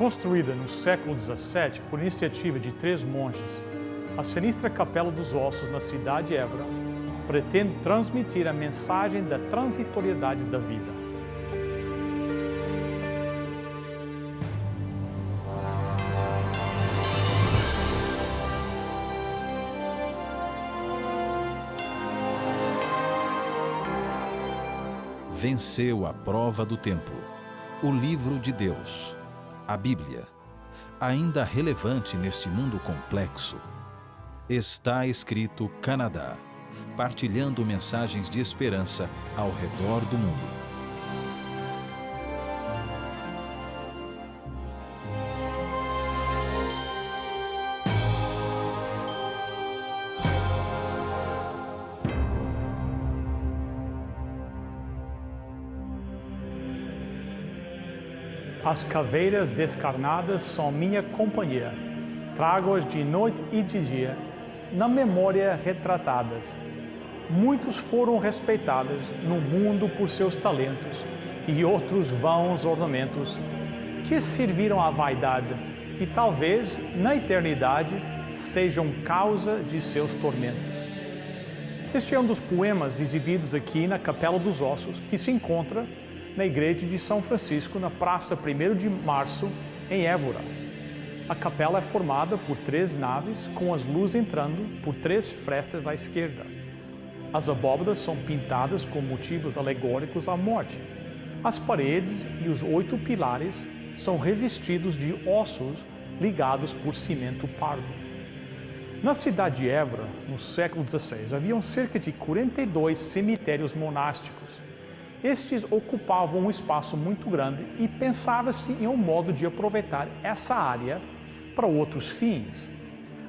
Construída no século XVII por iniciativa de 3 monges, a sinistra Capela dos Ossos na cidade de Évora pretende transmitir a mensagem da transitoriedade da vida. Venceu a prova do tempo. O livro de Deus, a Bíblia, ainda relevante neste mundo complexo. Está escrito Canadá, partilhando mensagens de esperança ao redor do mundo. As caveiras descarnadas são minha companhia. Trago-as de noite e de dia, na memória retratadas. Muitos foram respeitados no mundo por seus talentos e outros vãos ornamentos que serviram à vaidade e talvez, na eternidade, sejam causa de seus tormentos. Este é um dos poemas exibidos aqui na Capela dos Ossos, que se encontra na Igreja de São Francisco, na Praça 1º de Março, em Évora. A capela é formada por 3 naves, com as luzes entrando por 3 frestas à esquerda. As abóbadas são pintadas com motivos alegóricos à morte. As paredes e os 8 pilares são revestidos de ossos ligados por cimento pardo. Na cidade de Évora, no século XVI, haviam cerca de 42 cemitérios monásticos. Estes ocupavam um espaço muito grande e pensava-se em um modo de aproveitar essa área para outros fins.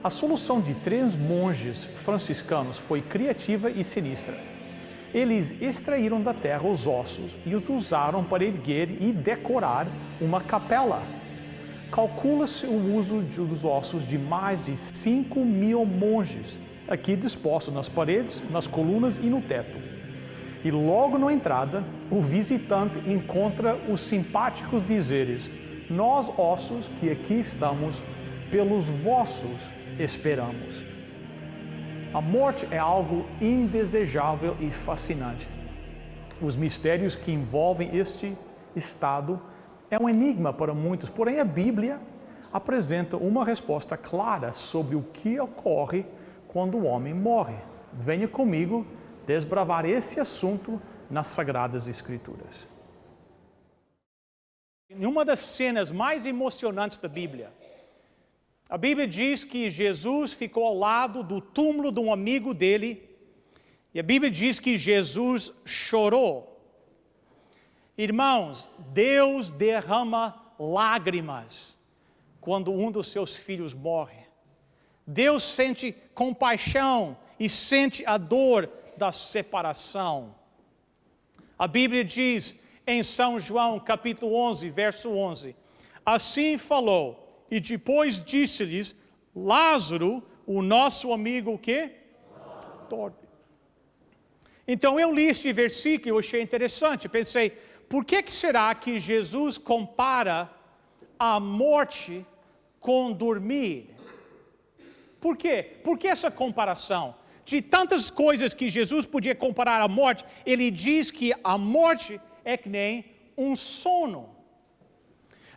A solução de 3 monges franciscanos foi criativa e sinistra. Eles extraíram da terra os ossos e os usaram para erguer e decorar uma capela. Calcula-se o uso dos ossos de mais de 5.000 monges, aqui dispostos nas paredes, nas colunas e no teto. E logo na entrada, o visitante encontra os simpáticos dizeres: nós, ossos, que aqui estamos, pelos vossos esperamos. A morte é algo indesejável e fascinante. Os mistérios que envolvem este estado é um enigma para muitos, porém a Bíblia apresenta uma resposta clara sobre o que ocorre quando o homem morre. Venha comigo desbravar esse assunto nas Sagradas Escrituras. Em uma das cenas mais emocionantes da Bíblia, a Bíblia diz que Jesus ficou ao lado do túmulo de um amigo dele, e a Bíblia diz que Jesus chorou. Irmãos, Deus derrama lágrimas quando um dos seus filhos morre. Deus sente compaixão e sente a dor da separação. A Bíblia diz em São João, capítulo 11, verso 11: assim falou, e depois disse-lhes: Lázaro, o nosso amigo, o quê? Dorme. Então eu li este versículo e eu achei interessante. Pensei, por que será que Jesus compara a morte com dormir? Por quê? Por que essa comparação? De tantas coisas que Jesus podia comparar à morte, ele diz que a morte é que nem um sono.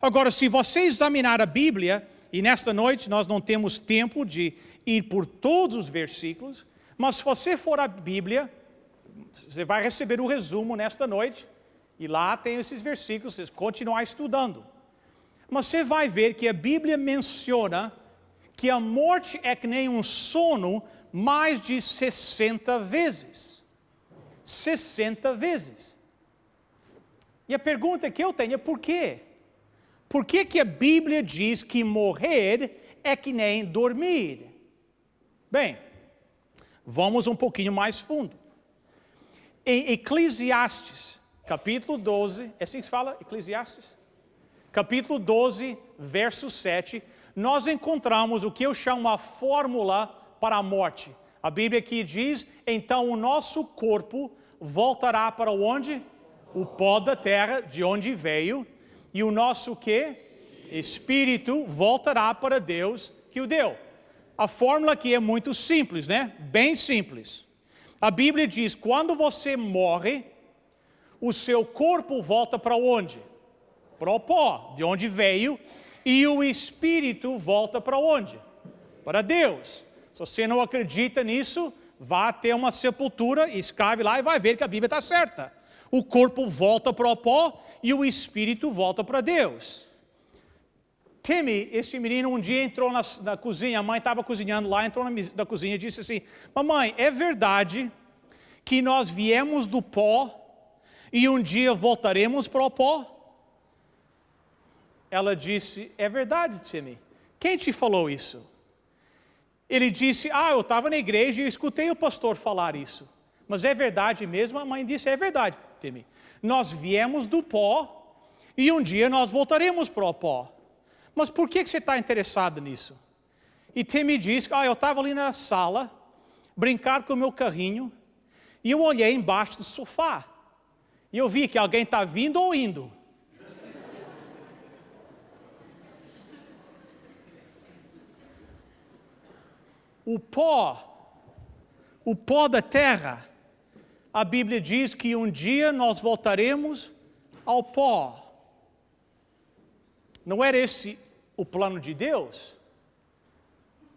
Agora, se você examinar a Bíblia, e nesta noite nós não temos tempo de ir por todos os versículos, mas se você for à Bíblia, você vai receber o resumo nesta noite, e lá tem esses versículos, você continuar estudando. Mas você vai ver que a Bíblia menciona que a morte é que nem um sono mais de 60 vezes. 60 vezes. E a pergunta que eu tenho é por quê? Por que que a Bíblia diz que morrer é que nem dormir? Bem, vamos um pouquinho mais fundo. Em Eclesiastes, capítulo 12, é assim que se fala? Eclesiastes? Capítulo 12, verso 7, nós encontramos o que eu chamo a fórmula para a morte. A Bíblia aqui diz: então o nosso corpo voltará para onde? O pó da terra, de onde veio. E o nosso quê? espírito voltará para Deus que o deu. A fórmula aqui é muito simples, né? Bem simples. A Bíblia diz, quando você morre, o seu corpo volta para onde? Para o pó, de onde veio, e o espírito volta para onde? Para Deus. Se você não acredita nisso, vá até uma sepultura, escave lá e vai ver que a Bíblia está certa. O corpo volta para o pó e o espírito volta para Deus. Timmy, esse menino, um dia entrou na cozinha, a mãe estava cozinhando lá, entrou na cozinha e disse assim, mamãe, é verdade que nós viemos do pó e um dia voltaremos para o pó? Ela disse, é verdade, Timmy. Quem te falou isso? Ele disse, eu estava na igreja e escutei o pastor falar isso. Mas é verdade mesmo? A mãe disse, é verdade, Timmy. Nós viemos do pó e um dia nós voltaremos para o pó. Mas por que você está interessado nisso? E Timmy disse, eu estava ali na sala, brincar com o meu carrinho, e eu olhei embaixo do sofá. E eu vi que alguém está vindo ou indo. O pó da terra, a Bíblia diz que um dia nós voltaremos ao pó. Não era esse o plano de Deus?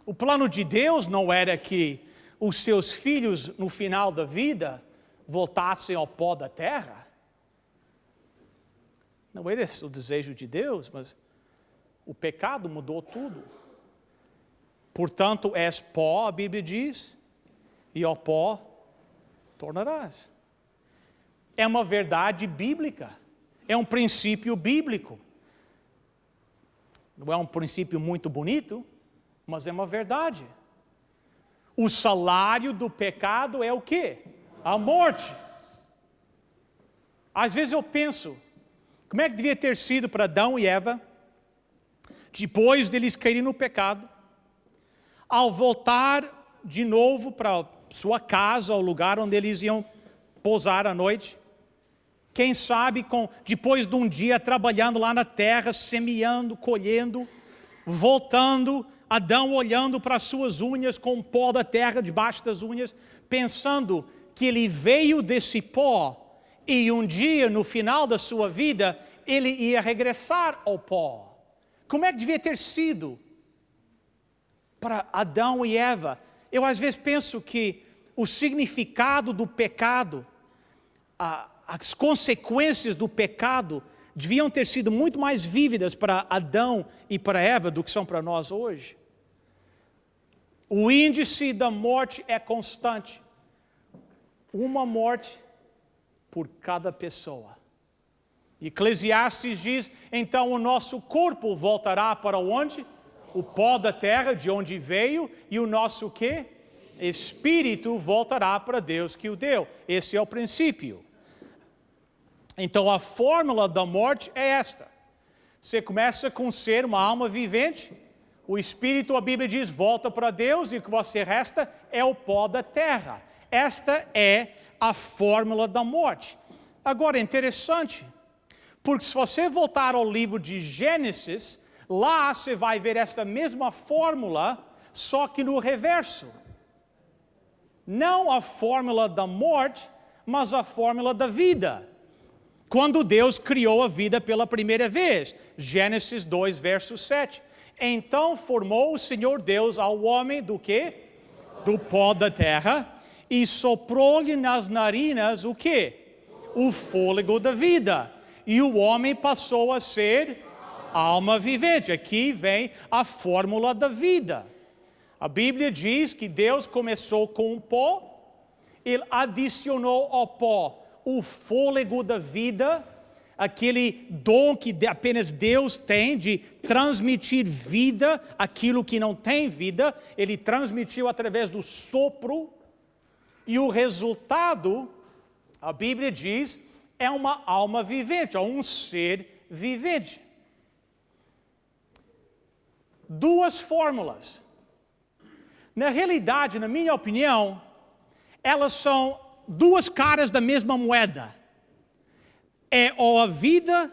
O plano de Deus não era que os seus filhos, no final da vida, voltassem ao pó da terra? Não era esse o desejo de Deus, mas o pecado mudou tudo. Portanto, és pó, a Bíblia diz, e ao pó tornarás. É uma verdade bíblica, é um princípio bíblico. Não é um princípio muito bonito, mas é uma verdade. O salário do pecado é o quê? A morte. Às vezes eu penso, como é que devia ter sido para Adão e Eva, depois deles caírem no pecado, ao voltar de novo para sua casa, ao lugar onde eles iam pousar à noite, quem sabe depois de um dia trabalhando lá na terra, semeando, colhendo, voltando, Adão olhando para as suas unhas com o pó da terra debaixo das unhas, pensando que ele veio desse pó e um dia, no final da sua vida, ele ia regressar ao pó. Como é que devia ter sido para Adão e Eva? Eu às vezes penso que o significado do pecado, as consequências do pecado deviam ter sido muito mais vívidas para Adão e para Eva do que são para nós hoje. O índice da morte é constante. Uma morte por cada pessoa. Eclesiastes diz, então o nosso corpo voltará para onde? O pó da terra, de onde veio, e o nosso quê? Espírito voltará para Deus que o deu. Esse é o princípio. Então a fórmula da morte é esta. Você começa com ser uma alma vivente, o espírito, a Bíblia diz, volta para Deus e o que você resta é o pó da terra. Esta é a fórmula da morte. Agora é interessante, porque se você voltar ao livro de Gênesis, lá você vai ver esta mesma fórmula, só que no reverso. Não a fórmula da morte, mas a fórmula da vida. Quando Deus criou a vida pela primeira vez, Gênesis 2, verso 7. Então formou o Senhor Deus ao homem do quê? Do pó da terra, e soprou-lhe nas narinas o quê? O fôlego da vida. E o homem passou a ser alma vivente. Aqui vem a fórmula da vida. A Bíblia diz que Deus começou com o pó, Ele adicionou ao pó o fôlego da vida, aquele dom que apenas Deus tem de transmitir vida, aquilo que não tem vida, Ele transmitiu através do sopro, e o resultado, a Bíblia diz, é uma alma vivente, é um ser vivente. Duas fórmulas. Na realidade, na minha opinião, elas são duas caras da mesma moeda. É ou a vida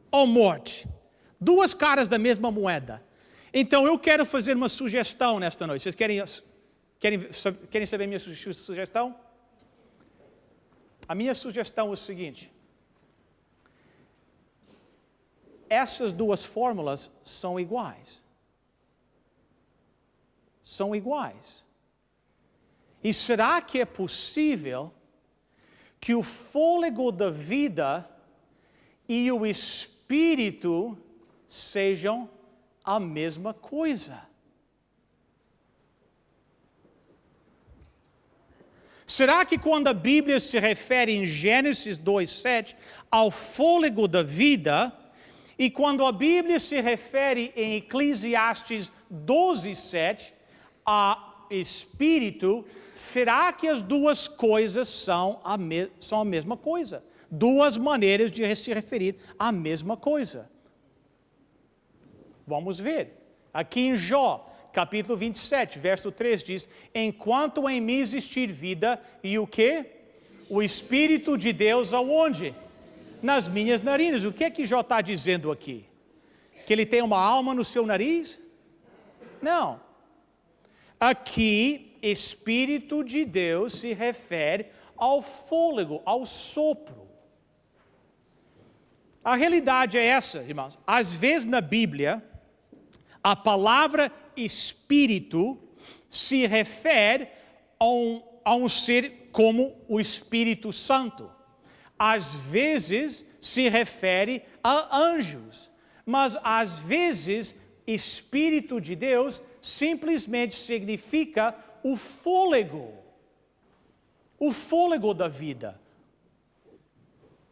ou morte. Duas caras da mesma moeda. Então eu quero fazer uma sugestão nesta noite. Vocês querem saber a minha sugestão? A minha sugestão é o seguinte. Essas duas fórmulas são iguais. São iguais. E será que é possível que o fôlego da vida e o espírito sejam a mesma coisa? Será que quando a Bíblia se refere em Gênesis 2:7 ao fôlego da vida, e quando a Bíblia se refere em Eclesiastes 12:7 a espírito, será que as duas coisas são a mesma coisa? Duas maneiras de se referir à mesma coisa. Vamos ver. Aqui em Jó, capítulo 27, verso 3 diz: enquanto em mim existir vida, e o quê? O Espírito de Deus aonde? Nas minhas narinas. O que é que Jó está dizendo aqui? Que ele tem uma alma no seu nariz? Não. Aqui, Espírito de Deus se refere ao fôlego, ao sopro. A realidade é essa, irmãos. Às vezes na Bíblia, a palavra Espírito se refere a um ser como o Espírito Santo. Às vezes se refere a anjos, mas às vezes Espírito de Deus simplesmente significa o fôlego da vida.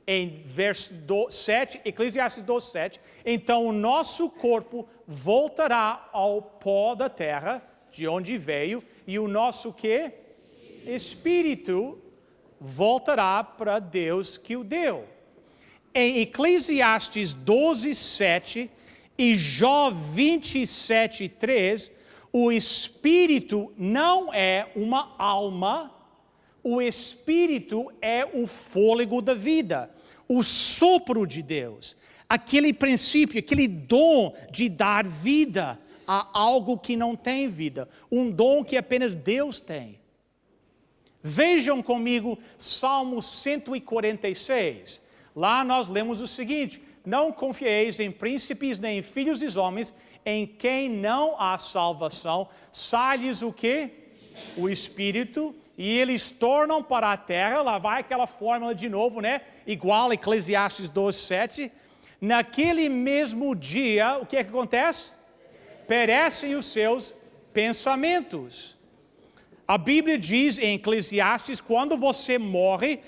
Em verso 7, Eclesiastes 2:7, então o nosso corpo voltará ao pó da terra, de onde veio, e o nosso quê? Espírito voltará para Deus que o deu. Em Eclesiastes 12:7 e Jó 27:3, o Espírito não é uma alma, o Espírito é o fôlego da vida, o sopro de Deus, aquele princípio, aquele dom de dar vida a algo que não tem vida, um dom que apenas Deus tem. Vejam comigo Salmo 146. Lá nós lemos o seguinte: não confieis em príncipes nem em filhos dos homens, em quem não há salvação. Sai-lhes o quê? O Espírito, e eles tornam para a terra. Lá vai aquela fórmula de novo, né? Igual a Eclesiastes 12:7. Naquele mesmo dia, o que é que acontece? Perecem os seus pensamentos. A Bíblia diz em Eclesiastes, quando você morre,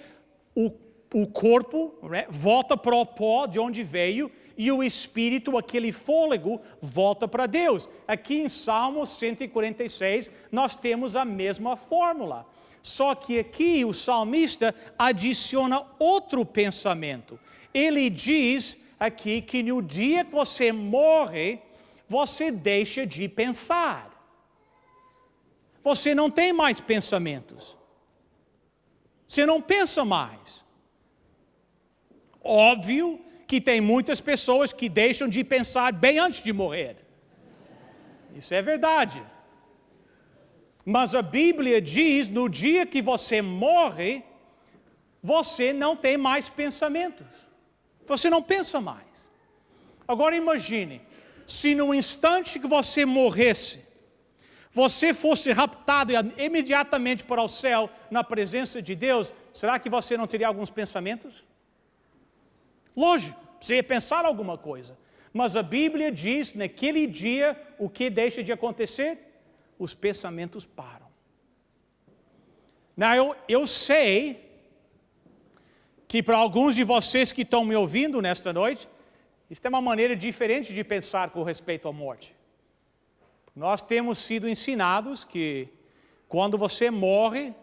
o corpo, né, volta para o pó de onde veio, e o espírito, aquele fôlego, volta para Deus. Aqui em Salmo 146, nós temos a mesma fórmula. Só que aqui o salmista adiciona outro pensamento. Ele diz aqui que no dia que você morre, você deixa de pensar. Você não tem mais pensamentos. Você não pensa mais. Óbvio que tem muitas pessoas que deixam de pensar bem antes de morrer. Isso é verdade. Mas a Bíblia diz, no dia que você morre, você não tem mais pensamentos. Você não pensa mais. Agora imagine, se no instante que você morresse, você fosse raptado imediatamente para o céu, na presença de Deus, será que você não teria alguns pensamentos? Lógico, você ia pensar alguma coisa. Mas a Bíblia diz, naquele dia, o que deixa de acontecer? Os pensamentos param. Não, eu sei que para alguns de vocês que estão me ouvindo nesta noite, isso é uma maneira diferente de pensar com respeito à morte. Nós temos sido ensinados que quando você morre,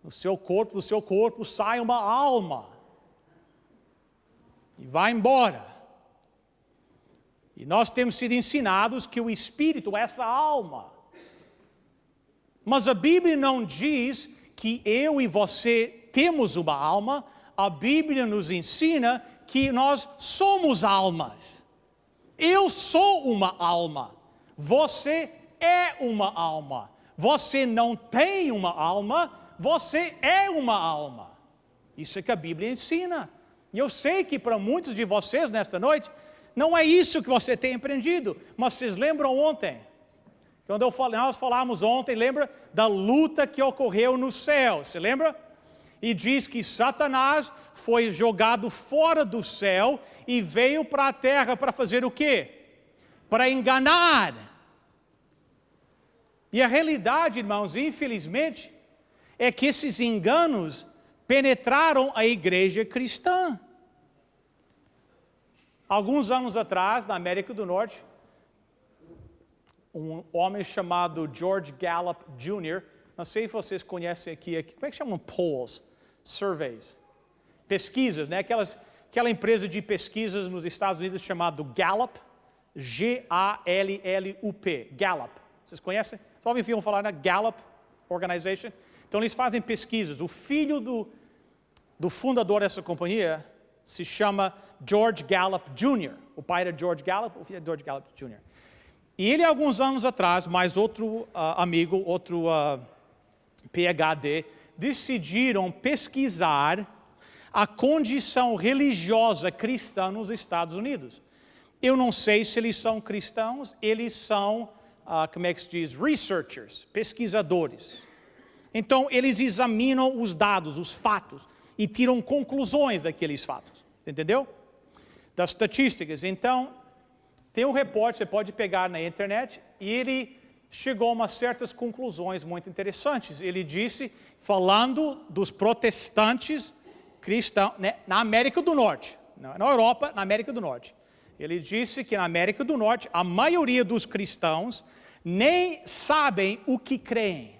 do seu corpo sai uma alma e vai embora. E nós temos sido ensinados que o espírito é essa alma. Mas a Bíblia não diz que eu e você temos uma alma. A Bíblia nos ensina que nós somos almas. Eu sou uma alma. Você é uma alma. Você não tem uma alma, você é uma alma. Isso é que a Bíblia ensina. E eu sei que para muitos de vocês nesta noite, não é isso que você tem aprendido. Mas vocês lembram ontem? Quando nós falamos ontem, lembra da luta que ocorreu no céu? Você lembra? E diz que Satanás foi jogado fora do céu e veio para a terra para fazer o quê? Para enganar. E a realidade, irmãos, infelizmente, é que esses enganos penetraram a igreja cristã. Alguns anos atrás, na América do Norte, um homem chamado George Gallup Jr., não sei se vocês conhecem aqui como é que chamam polls? Surveys. Pesquisas, né? Aquela empresa de pesquisas nos Estados Unidos chamada Gallup, G-A-L-L-U-P, Gallup. Vocês conhecem? Só ouviram falar na Gallup Organization? Então eles fazem pesquisas. O filho do fundador dessa companhia se chama George Gallup Jr. O pai era George Gallup, o filho é George Gallup Jr. E ele, alguns anos atrás, mais outro amigo, outro PhD, decidiram pesquisar a condição religiosa cristã nos Estados Unidos. Eu não sei se eles são cristãos, eles são, como é que se diz, researchers, pesquisadores. Então, eles examinam os dados, os fatos, e tiram conclusões daqueles fatos, entendeu? Das estatísticas. Então, tem um repórter, você pode pegar na internet, e ele chegou a umas certas conclusões muito interessantes. Ele disse, falando dos protestantes cristãos, né, na América do Norte, na Europa, na América do Norte. Ele disse que na América do Norte, a maioria dos cristãos nem sabem o que creem.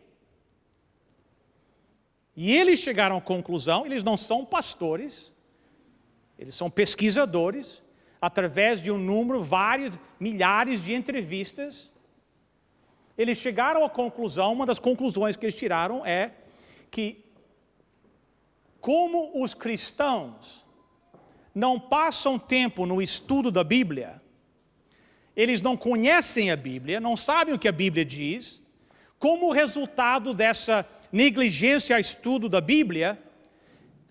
E eles chegaram à conclusão, eles não são pastores, eles são pesquisadores, através de um número, milhares de entrevistas, eles chegaram à conclusão, uma das conclusões que eles tiraram é que, como os cristãos não passam tempo no estudo da Bíblia, eles não conhecem a Bíblia, não sabem o que a Bíblia diz, como resultado dessa negligência ao estudo da Bíblia,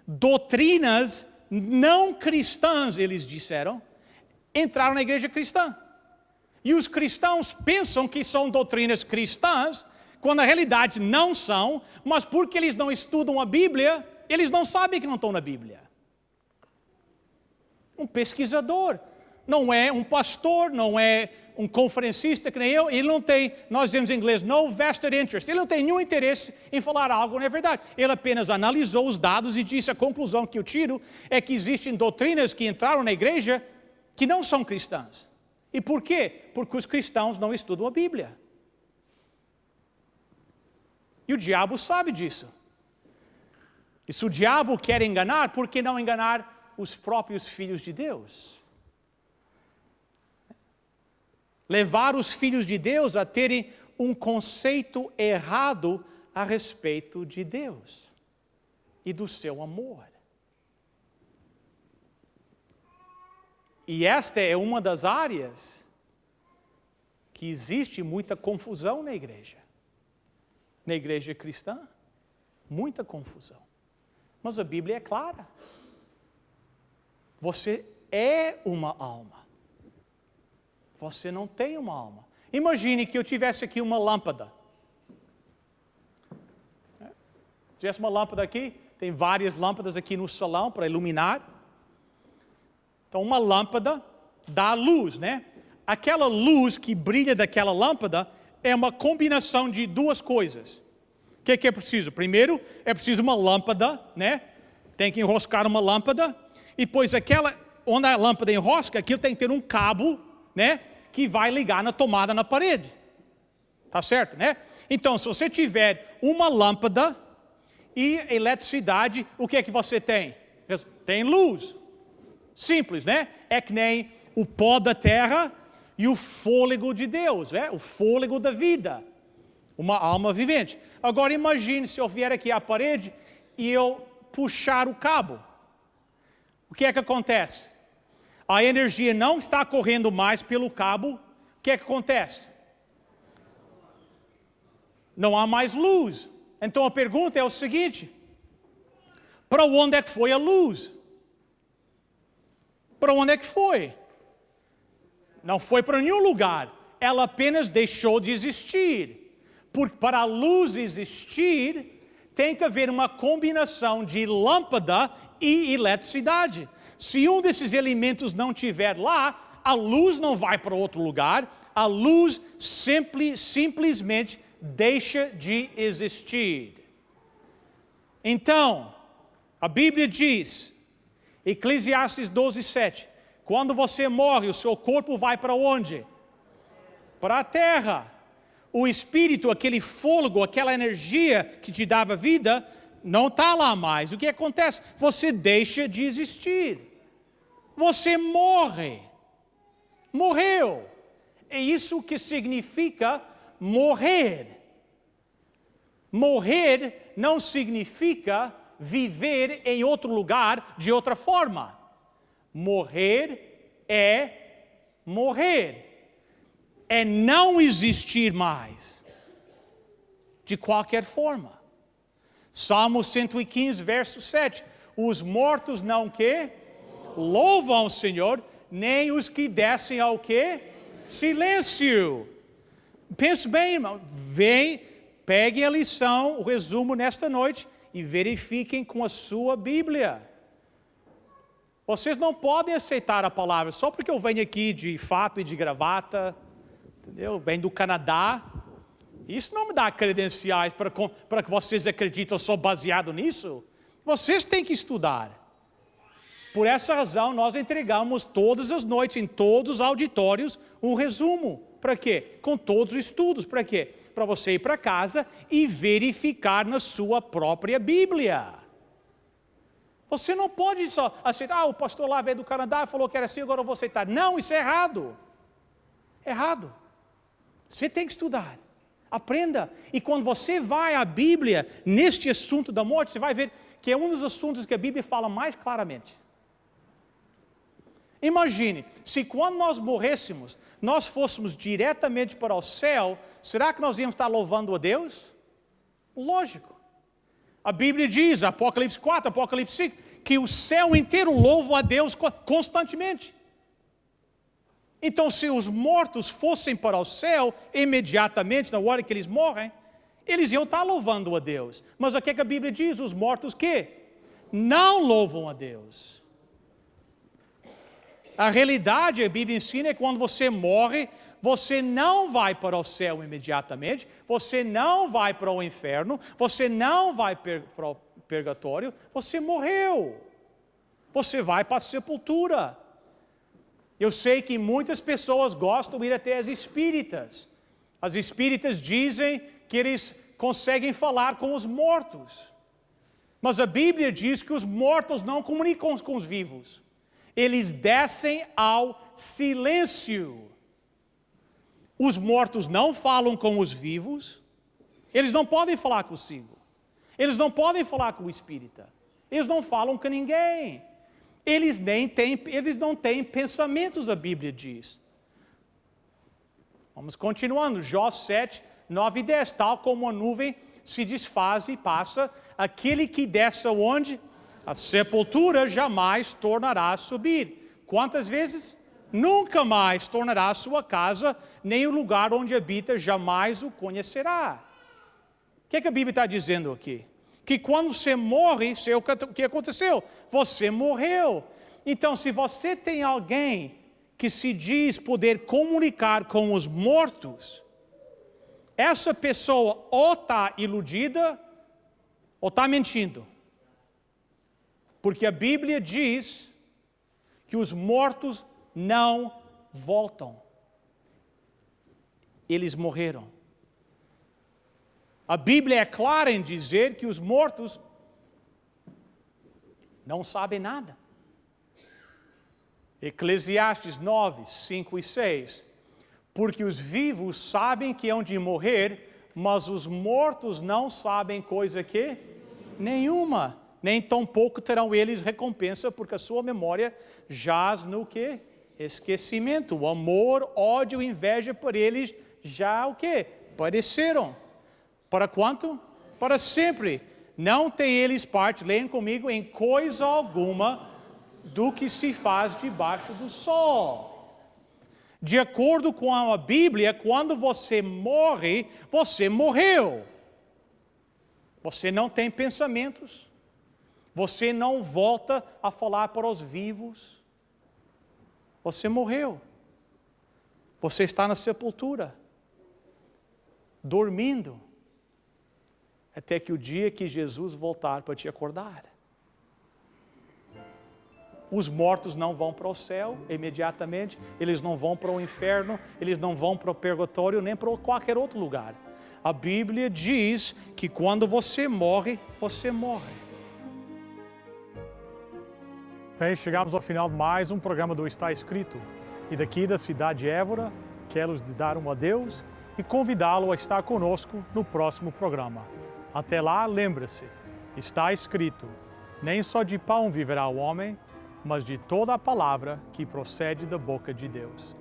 doutrinas não cristãs, eles disseram, entraram na igreja cristã. E os cristãos pensam que são doutrinas cristãs, quando na realidade não são, mas porque eles não estudam a Bíblia, eles não sabem que não estão na Bíblia. Um pesquisador, não é um pastor, não é um conferencista que nem eu, ele não tem, nós dizemos em inglês, no vested interest, ele não tem nenhum interesse em falar algo, não é verdade. Ele apenas analisou os dados e disse, a conclusão que eu tiro é que existem doutrinas que entraram na igreja que não são cristãs. E por quê? Porque os cristãos não estudam a Bíblia. E o diabo sabe disso. E se o diabo quer enganar, por que não enganar os próprios filhos de Deus? Levar os filhos de Deus a terem um conceito errado a respeito de Deus e do seu amor. E esta é uma das áreas que existe muita confusão na igreja cristã, muita confusão. Mas a Bíblia é clara. Você é uma alma. Você não tem uma alma. Imagine que eu tivesse aqui uma lâmpada. Tivesse uma lâmpada aqui, tem várias lâmpadas aqui no salão para iluminar. Então, uma lâmpada dá luz, né? Aquela luz que brilha daquela lâmpada é uma combinação de duas coisas. O que é preciso? Primeiro, é preciso uma lâmpada, né? Tem que enroscar uma lâmpada. E depois, onde a lâmpada enrosca, aquilo tem que ter um cabo, né? Que vai ligar na tomada na parede. Tá certo, né? Então, se você tiver uma lâmpada e eletricidade, o que é que você tem? Tem luz. Simples, né? É que nem o pó da terra e o fôlego de Deus, né? O fôlego da vida. Uma alma vivente. Agora imagine se eu vier aqui à parede e eu puxar o cabo. O que é que acontece? a energia não está correndo mais pelo cabo, o que é que acontece? Não há mais luz. Então a pergunta é o seguinte: para onde é que foi a luz? Para onde é que foi? Não foi para nenhum lugar. Ela apenas deixou de existir. Porque para a luz existir, tem que haver uma combinação de lâmpada e eletricidade. Se um desses elementos não estiver lá, a luz não vai para outro lugar, a luz simplesmente deixa de existir. Então, a Bíblia diz, Eclesiastes 12:7, quando você morre, o seu corpo vai para onde? Para a terra. O espírito, aquele fôlego, aquela energia que te dava vida, não está lá mais. O que acontece? Você deixa de existir. Você morre. Morreu. É isso que significa morrer. Morrer não significa viver em outro lugar de outra forma. Morrer é morrer. É não existir mais. De qualquer forma. Salmo 115, verso 7. Os mortos não quê? Louvam o Senhor, nem os que descem ao quê? Silêncio. Pense bem, irmão. Peguem a lição, o resumo nesta noite e verifiquem com a sua Bíblia. Vocês não podem aceitar a palavra só porque eu venho aqui de fato e de gravata, entendeu? Venho do Canadá. Isso não me dá credenciais para que vocês acreditem eu sou baseado nisso. Vocês têm que estudar. Por essa razão, nós entregamos todas as noites, em todos os auditórios, um resumo. Para quê? Com todos os estudos. Para quê? Para você ir para casa e verificar na sua própria Bíblia. Você não pode só aceitar, o pastor lá veio do Canadá, falou que era assim, agora eu vou aceitar. Não, isso é errado. Errado. Você tem que estudar. Aprenda. E quando você vai à Bíblia, neste assunto da morte, você vai ver que é um dos assuntos que a Bíblia fala mais claramente. Imagine, se quando nós morrêssemos, nós fôssemos diretamente para o céu, será que nós íamos estar louvando a Deus? Lógico. A Bíblia diz, Apocalipse 4, Apocalipse 5, que o céu inteiro louva a Deus constantemente. Então, se os mortos fossem para o céu, imediatamente, na hora que eles morrem, eles iam estar louvando a Deus. Mas o que a Bíblia diz? Os mortos que? Não louvam a Deus. A realidade, a Bíblia ensina, é que quando você morre, você não vai para o céu imediatamente, você não vai para o inferno, você não vai para o purgatório, você morreu. Você vai para a sepultura. Eu sei que muitas pessoas gostam de ir até as espíritas. As espíritas dizem que eles conseguem falar com os mortos. Mas a Bíblia diz que os mortos não comunicam com os vivos. Eles descem ao silêncio. Os mortos não falam com os vivos. Eles não podem falar consigo. Eles não podem falar com o espírita. Eles não falam com ninguém. Eles não têm pensamentos, a Bíblia diz. Vamos continuando. Jó 7, 9 e 10. Tal como a nuvem se desfaz e passa, aquele que desce aonde? A sepultura jamais tornará a subir. Quantas vezes? Nunca mais tornará a sua casa, nem o lugar onde habita jamais o conhecerá. O que a Bíblia está dizendo aqui? Que quando você morre, o que aconteceu? Você morreu. Então, se você tem alguém que se diz poder comunicar com os mortos, essa pessoa ou está iludida ou está mentindo. Porque a Bíblia diz que os mortos não voltam. Eles morreram. A Bíblia é clara em dizer que os mortos não sabem nada. Eclesiastes 9, 5 e 6. Porque os vivos sabem que hão de morrer, mas os mortos não sabem coisa que? Nenhuma. nem tampouco terão eles recompensa, porque a sua memória jaz no quê? Esquecimento. O amor, ódio, inveja por eles já o quê? Padeceram. Para quanto? Para sempre. Não tem eles parte, leiam comigo, em coisa alguma do que se faz debaixo do sol. De acordo com a Bíblia, quando você morre, você morreu. Você não tem pensamentos. Você não volta a falar para os vivos. Você morreu. Você está na sepultura, dormindo, até que o dia que Jesus voltar para te acordar. Os mortos não vão para o céu imediatamente, eles não vão para o inferno, eles não vão para o purgatório, nem para qualquer outro lugar. A Bíblia diz que quando você morre, você morre. Bem, chegamos ao final de mais um programa do Está Escrito. E daqui da cidade de Évora, quero lhes dar um adeus e convidá-lo a estar conosco no próximo programa. Até lá, lembre-se, está escrito, nem só de pão viverá o homem, mas de toda a palavra que procede da boca de Deus.